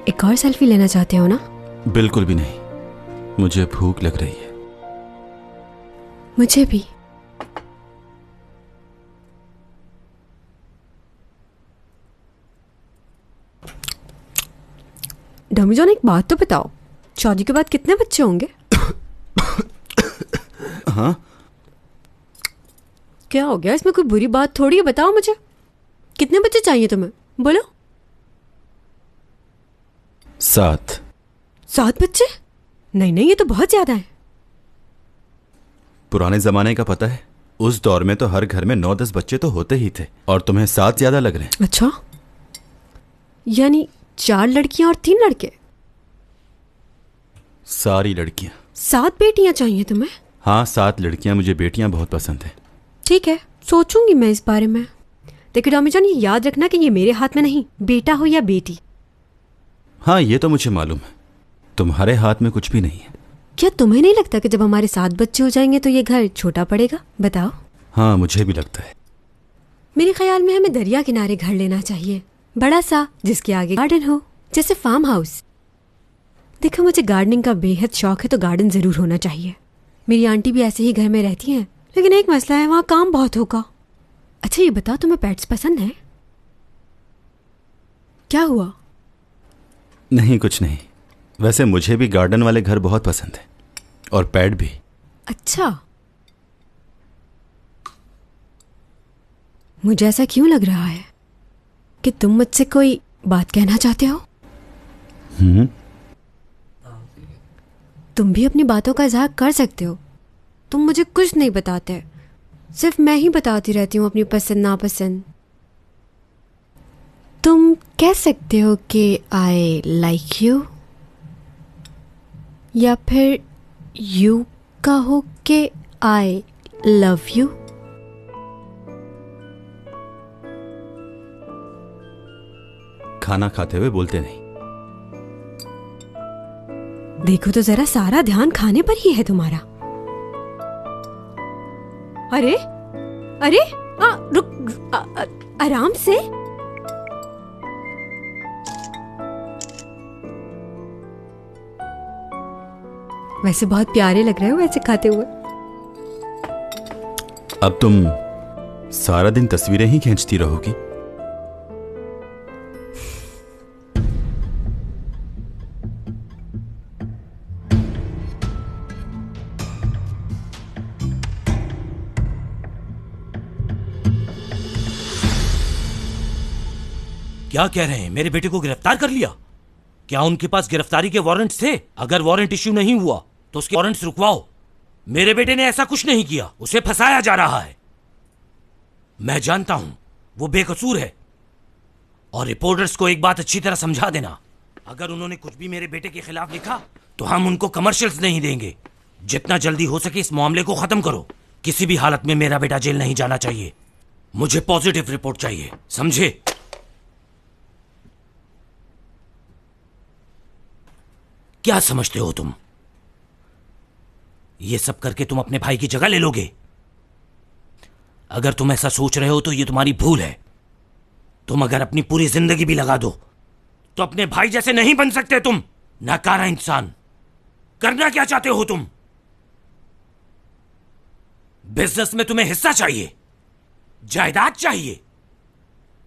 एक और सेल्फी लेना चाहते हो ना? बिल्कुल भी नहीं, मुझे भूख लग रही है। मुझे भी। डॉमीजॉन, एक बात तो बताओ, शादी के बाद कितने बच्चे होंगे? हाँ? क्या हो गया? इसमें कोई बुरी बात थोड़ी है। बताओ मुझे, कितने बच्चे चाहिए तुम्हें? बोलो। 7। 7 बच्चे? नहीं नहीं, ये तो बहुत ज्यादा है। पुराने जमाने का पता है, उस दौर में तो हर घर में 9-10 बच्चे तो होते ही थे, और तुम्हें 7 ज्यादा लग रहे हैं। अच्छा, यानी 4 लड़कियां और 3 लड़के? सारी लड़कियां। 7 बेटियां चाहिए तुम्हें? हाँ, 7 लड़कियां। मुझे बेटियां बहुत पसंद है। ठीक है, सोचूंगी मैं इस बारे में। देखो डॉमीजॉन, ये याद रखना कि ये मेरे हाथ में नहीं, बेटा हो या बेटी। हाँ, ये तो मुझे मालूम है, तुम्हारे हाथ में कुछ भी नहीं है। क्या तुम्हें नहीं लगता कि जब हमारे 7 बच्चे हो जाएंगे तो ये घर छोटा पड़ेगा? बताओ। हाँ, मुझे भी लगता है। मेरे ख्याल में हमें दरिया किनारे घर लेना चाहिए, बड़ा सा, जिसके आगे गार्डन हो, जैसे फार्म हाउस। देखो, मुझे गार्डनिंग का बेहद शौक है, तो गार्डन जरूर होना चाहिए। मेरी आंटी भी ऐसे ही घर में रहती हैं, लेकिन एक मसला है, वहाँ काम बहुत होगा। अच्छा ये बताओ, तुम्हें पेट्स पसंद है? क्या हुआ? नहीं, कुछ नहीं। वैसे मुझे भी गार्डन वाले घर बहुत पसंद है, और पेट भी। अच्छा, मुझे ऐसा क्यों लग रहा है कि तुम मुझसे कोई बात कहना चाहते हो? तुम भी अपनी बातों का इजहार कर सकते हो। तुम मुझे कुछ नहीं बताते, सिर्फ मैं ही बताती रहती हूँ अपनी पसंद नापसंद। तुम कह सकते हो कि आई लाइक यू, या फिर यू कहो कि आई लव यू। खाना खाते हुए बोलते नहीं। देखो तो जरा, सारा ध्यान खाने पर ही है तुम्हारा। अरे अरे, रुक, आराम से। वैसे बहुत प्यारे लग रहे हो वैसे खाते हुए। अब तुम सारा दिन तस्वीरें ही खींचती रहोगी? क्या कह रहे हैं? मेरे बेटे को गिरफ्तार कर लिया? क्या उनके पास गिरफ्तारी के वारंट्स थे? अगर वारंट इश्यू नहीं हुआ तो उसके वारंट्स रुकवाओ। मेरे बेटे ने ऐसा कुछ नहीं किया, उसे फंसाया जा रहा है। मैं जानता हूं वो बेकसूर है। और रिपोर्टर्स को एक बात अच्छी तरह समझा देना, अगर उन्होंने कुछ भी मेरे बेटे के खिलाफ लिखा तो हम उनको कमर्शियल्स नहीं देंगे। जितना जल्दी हो सके इस मामले को खत्म करो। किसी भी हालत में मेरा बेटा जेल नहीं जाना चाहिए। मुझे पॉजिटिव रिपोर्ट चाहिए, समझे? क्या समझते हो तुम? ये सब करके तुम अपने भाई की जगह ले लोगे? अगर तुम ऐसा सोच रहे हो तो ये तुम्हारी भूल है। तुम अगर अपनी पूरी जिंदगी भी लगा दो तो अपने भाई जैसे नहीं बन सकते तुम। नाकारा इंसान। करना क्या चाहते हो तुम? बिजनेस में तुम्हें हिस्सा चाहिए, जायदाद चाहिए।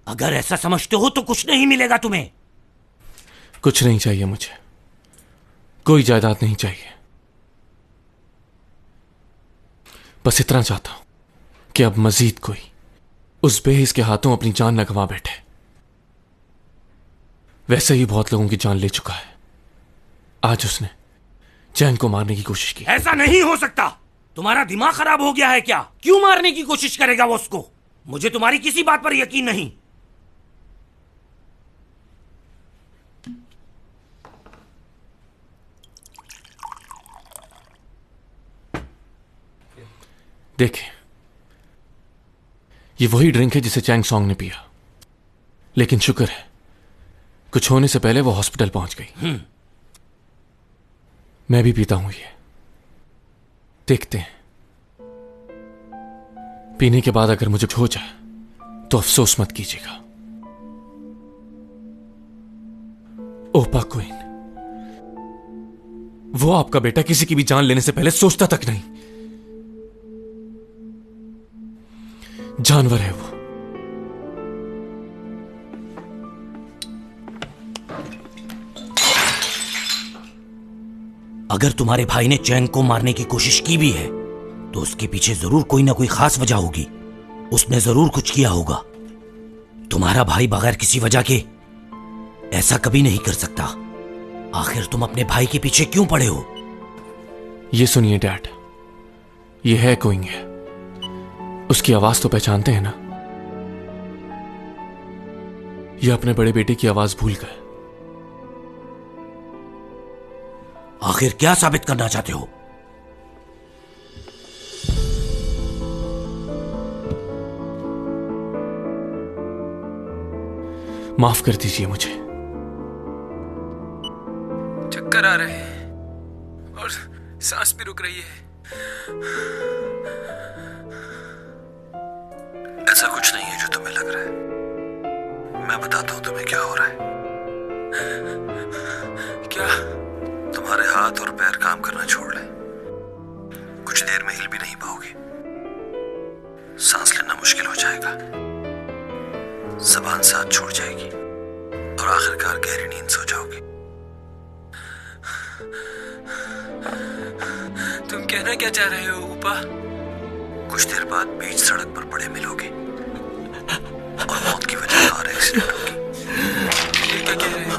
अगर ऐसा समझते हो तो कुछ नहीं मिलेगा तुम्हें। कुछ नहीं चाहिए मुझे, कोई जायदाद नहीं चाहिए। बस इतना चाहता हूं कि अब मजीद कोई उस बेहिस के हाथों अपनी जान न गंवा बैठे। वैसे ही बहुत लोगों की जान ले चुका है। आज उसने चैन को मारने की कोशिश की। ऐसा नहीं हो सकता। तुम्हारा दिमाग खराब हो गया है क्या? क्यों मारने की कोशिश करेगा वो उसको? मुझे तुम्हारी किसी बात पर यकीन नहीं। देखे, ये वही ड्रिंक है जिसे चैंग सॉन्ग ने पिया। लेकिन शुक्र है कुछ होने से पहले वो हॉस्पिटल पहुंच गई। मैं भी पीता हूं ये। देखते हैं, पीने के बाद अगर मुझे हो जाए तो अफसोस मत कीजिएगा। ओपा क्वीन, वो आपका बेटा किसी की भी जान लेने से पहले सोचता तक नहीं। जानवर है वो। अगर तुम्हारे भाई ने चैंग को मारने की कोशिश की भी है तो उसके पीछे जरूर कोई ना कोई खास वजह होगी। उसने जरूर कुछ किया होगा। तुम्हारा भाई बगैर किसी वजह के ऐसा कभी नहीं कर सकता। आखिर तुम अपने भाई के पीछे क्यों पड़े हो? ये सुनिए डैड, ये है कोइंग है। उसकी आवाज तो पहचानते हैं ना? ये अपने बड़े बेटे की आवाज भूल गए। आखिर क्या साबित करना चाहते हो? माफ कर दीजिए मुझे। चक्कर आ रहे हैं और सांस भी रुक रही है। ऐसा कुछ नहीं है जो तुम्हें लग रहा है। मैं बताता हूं तुम्हें क्या हो रहा है। क्या? तुम्हारे हाथ और पैर काम करना छोड़ लें। कुछ देर में हिल भी नहीं पाओगे। सांस लेना मुश्किल हो जाएगा। ज़बान साथ छोड़ जाएगी और आखिरकार गहरी नींद सो जाओगे। तुम कहना क्या चाह रहे हो ऊपा? कुछ देर बाद बीच सड़क पर पड़े मिलोगे और मौत की वजह कार एक्सीडेंट होगी। ये क्या कह रहे हो?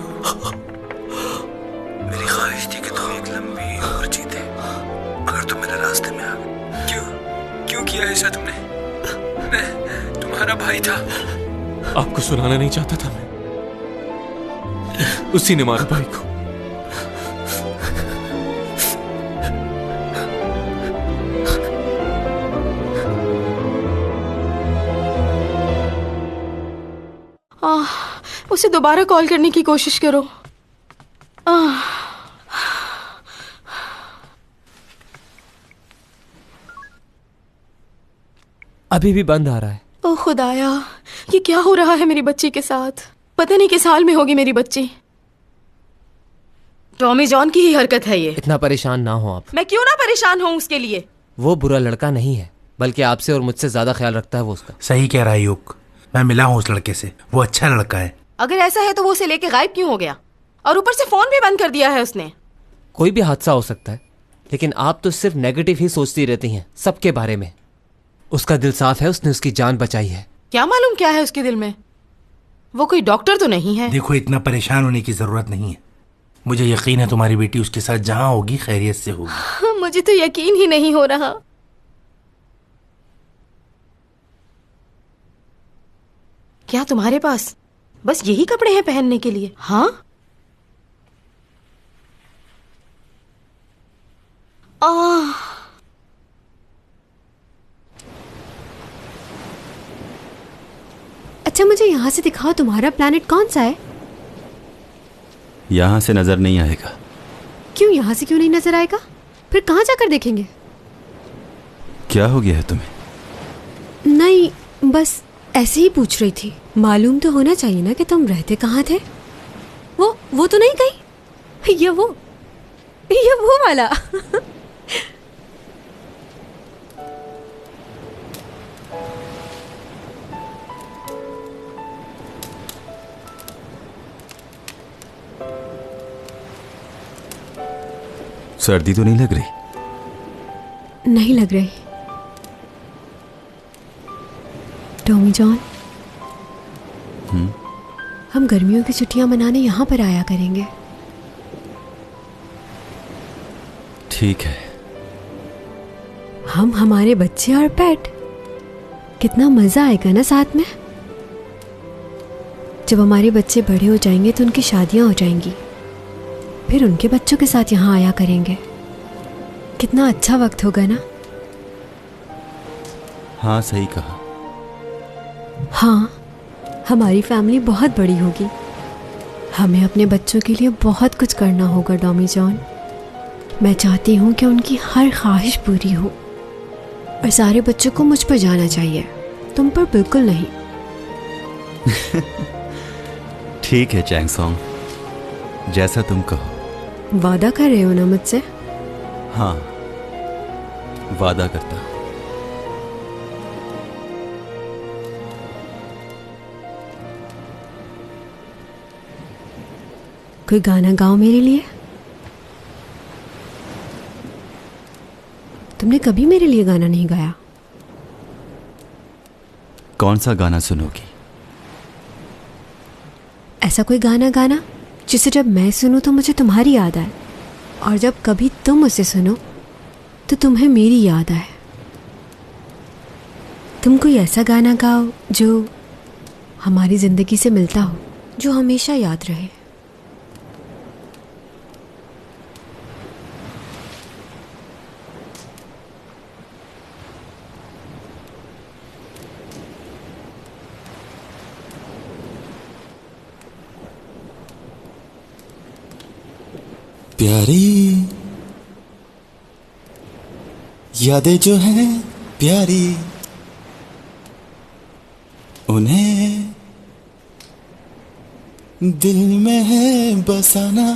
मेरी ख्वाहिश थी कि तुम एक लंबी उम्र जीते अगर तुम मेरे रास्ते में आ गए। क्यों किया ऐसा तुमने? मैं तुम्हारा भाई था। आपको सुनाना नहीं चाहता था मैं। उसी ने मारा भाई को। उसे दोबारा कॉल करने की कोशिश करो। अभी भी बंद आ रहा है। ओ खुदाया, ये क्या हो रहा है मेरी बच्ची के साथ? पता नहीं किस हाल में होगी मेरी बच्ची। टॉमी जॉन की ही हरकत है ये। इतना परेशान ना हो आप। मैं क्यों ना परेशान हूँ उसके लिए? वो बुरा लड़का नहीं है, बल्कि आपसे और मुझसे ज्यादा ख्याल रखता है वो उसका। सही कह रहा है युग। मैं मिला हूँ उस लड़के से, वो अच्छा लड़का है। अगर ऐसा है तो वो उसे लेके गायब क्यों हो गया? और ऊपर से फोन भी बंद कर दिया है उसने। कोई भी हादसा हो सकता है, लेकिन आप तो सिर्फ नेगेटिव ही सोचती रहती हैं सबके बारे में। उसका दिल साफ है, उसने उसकी जान बचाई है। क्या मालूम क्या है उसके दिल में? वो कोई डॉक्टर तो नहीं है। देखो, इतना परेशान होने की जरूरत नहीं है। मुझे यकीन है तुम्हारी बेटी उसके साथ जहां होगी खैरियत से होगी। मुझे तो यकीन ही नहीं हो रहा। क्या तुम्हारे पास बस यही कपड़े हैं पहनने के लिए? हाँ। अच्छा, मुझे यहाँ से दिखाओ, तुम्हारा प्लैनेट कौन सा है? यहां से नजर नहीं आएगा। क्यों, यहाँ से क्यों नहीं नजर आएगा? फिर कहाँ जाकर देखेंगे? क्या हो गया है तुम्हें? नहीं, बस ऐसे ही पूछ रही थी। मालूम तो होना चाहिए ना कि तुम रहते कहाँ थे। वो तो नहीं कहीं। ये वो वाला। सर्दी तो नहीं लग रही? नहीं लग रही। टॉमी जॉन, हम गर्मियों की छुट्टियां मनाने यहाँ पर आया करेंगे। ठीक है। हम, हमारे बच्चे और पेट, कितना मजा आएगा ना साथ में। जब हमारे बच्चे बड़े हो जाएंगे तो उनकी शादियां हो जाएंगी, फिर उनके बच्चों के साथ यहाँ आया करेंगे। कितना अच्छा वक्त होगा ना। हाँ, सही कहा। हाँ, हमारी फैमिली बहुत बड़ी होगी। हमें अपने बच्चों के लिए बहुत कुछ करना होगा डॉमी जॉन। मैं चाहती हूँ कि उनकी हर ख्वाहिश पूरी हो, और सारे बच्चों को मुझ पर जाना चाहिए, तुम पर बिल्कुल नहीं। ठीक है चैंग सॉन्ग, जैसा तुम कहो। वादा कर रहे हो ना मुझसे? हाँ, वादा करता हूं। कोई गाना गाओ मेरे लिए। तुमने कभी मेरे लिए गाना नहीं गाया। कौन सा गाना सुनोगी? ऐसा कोई गाना गाना जिसे जब मैं सुनूं तो मुझे तुम्हारी याद आए, और जब कभी तुम उसे सुनो तो तुम्हें मेरी याद आए। तुम कोई ऐसा गाना गाओ जो हमारी जिंदगी से मिलता हो, जो हमेशा याद रहे। प्यारी यादें जो हैं प्यारी, उन्हें दिल में है बसाना।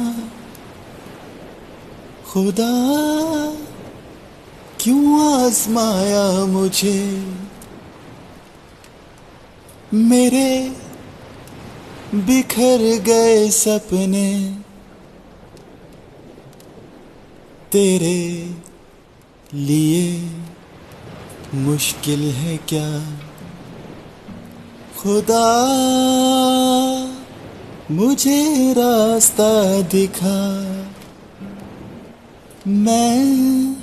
खुदा क्यों आजमाया मुझे, मेरे बिखर गए सपने तेरे लिए मुश्किल है क्या। खुदा मुझे रास्ता दिखा, मैं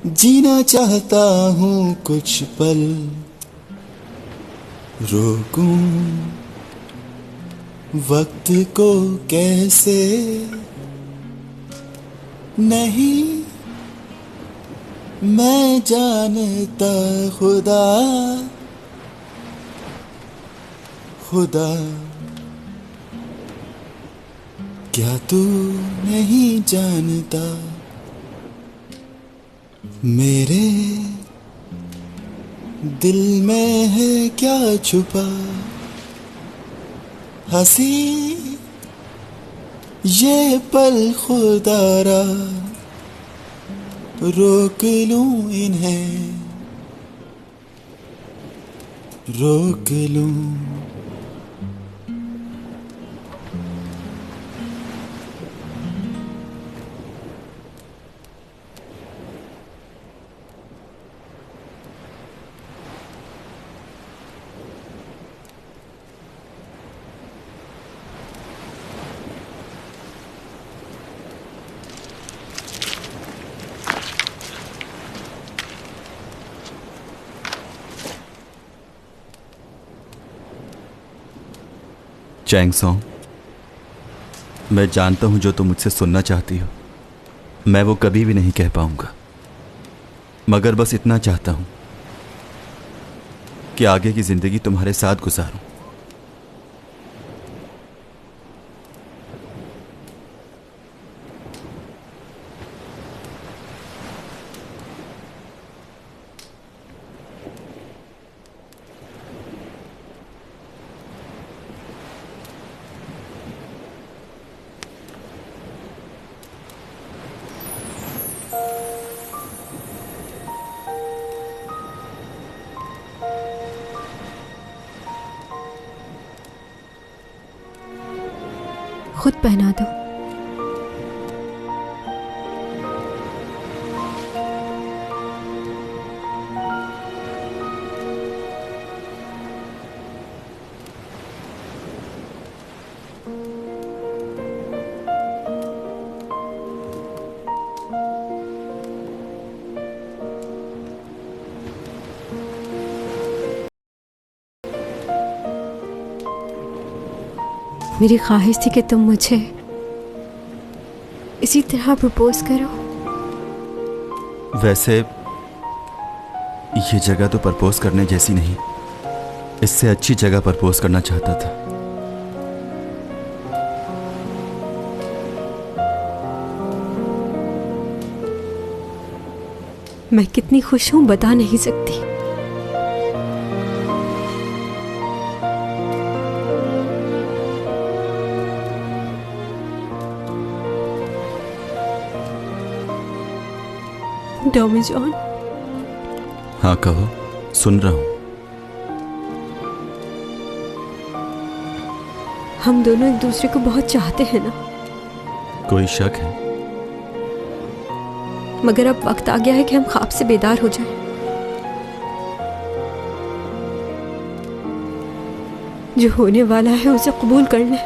जीना चाहता हूँ कुछ पल, रोकूं वक्त को कैसे। नहीं मैं जानता खुदा, खुदा क्या तू नहीं जानता, मेरे दिल में है क्या छुपा। हंसी ये पल खुदारा, रोक लूं इन्हें, रोक लूं। चैंग सॉन्ग, मैं जानता हूं जो तुम मुझसे सुनना चाहती हो मैं वो कभी भी नहीं कह पाऊंगा, मगर बस इतना चाहता हूं कि आगे की जिंदगी तुम्हारे साथ गुजारूं। खुद पहना दो। मेरी ख्वाहिश थी कि तुम मुझे इसी तरह प्रपोज करो। वैसे ये जगह तो प्रपोज करने जैसी नहीं, इससे अच्छी जगह प्रपोज करना चाहता था। मैं कितनी खुश हूं बता नहीं सकती। Tommy John. हाँ कहो, सुन रहा हूं। हम दोनों एक दूसरे को बहुत चाहते हैं ना? कोई शक है? मगर अब वक्त आ गया है कि हम ख्वाब से बेदार हो जाएं। जो होने वाला है उसे कबूल कर लें।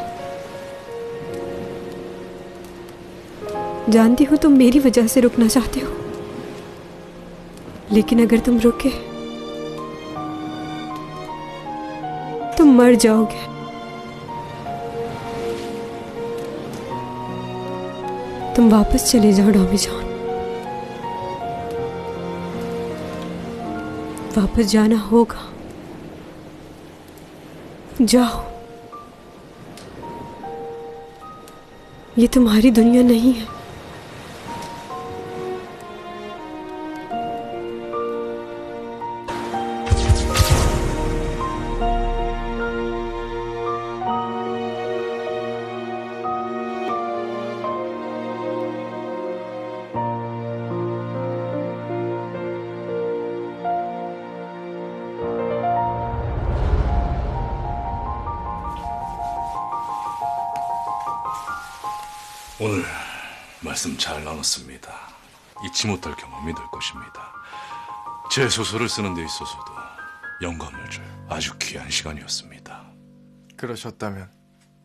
जानती हूं तुम मेरी वजह से रुकना चाहते हो, लेकिन अगर तुम रुके तुम मर जाओगे। तुम वापस चले जाओ टॉमी जॉन। वापस जाना होगा। जाओ। ये तुम्हारी दुनिया नहीं है। 오늘 말씀 잘 나눴습니다. 잊지 못할 경험이 될 것입니다. 제 소설을 쓰는 데 있어서도 영감을 줄 아주 귀한 시간이었습니다. 그러셨다면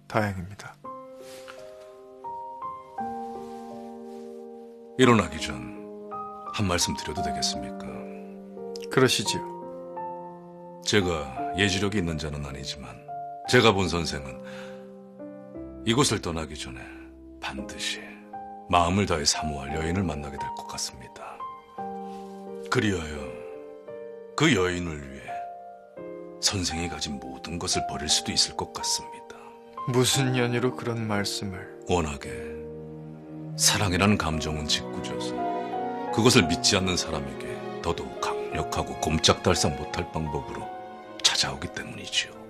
다행입니다. 일어나기 전 한 말씀 드려도 되겠습니까? 그러시지요. 제가 예지력이 있는 자는 아니지만 제가 본 선생은 이곳을 떠나기 전에 반드시 마음을 다해 사모할 여인을 만나게 될 것 같습니다. 그리하여 그 여인을 위해 선생이 가진 모든 것을 버릴 수도 있을 것 같습니다. 무슨 연유로 그런 말씀을? 워낙에 사랑이라는 감정은 짓궂어서 그것을 믿지 않는 사람에게 더더욱 강력하고 꼼짝달싹 못할 방법으로 찾아오기 때문이지요.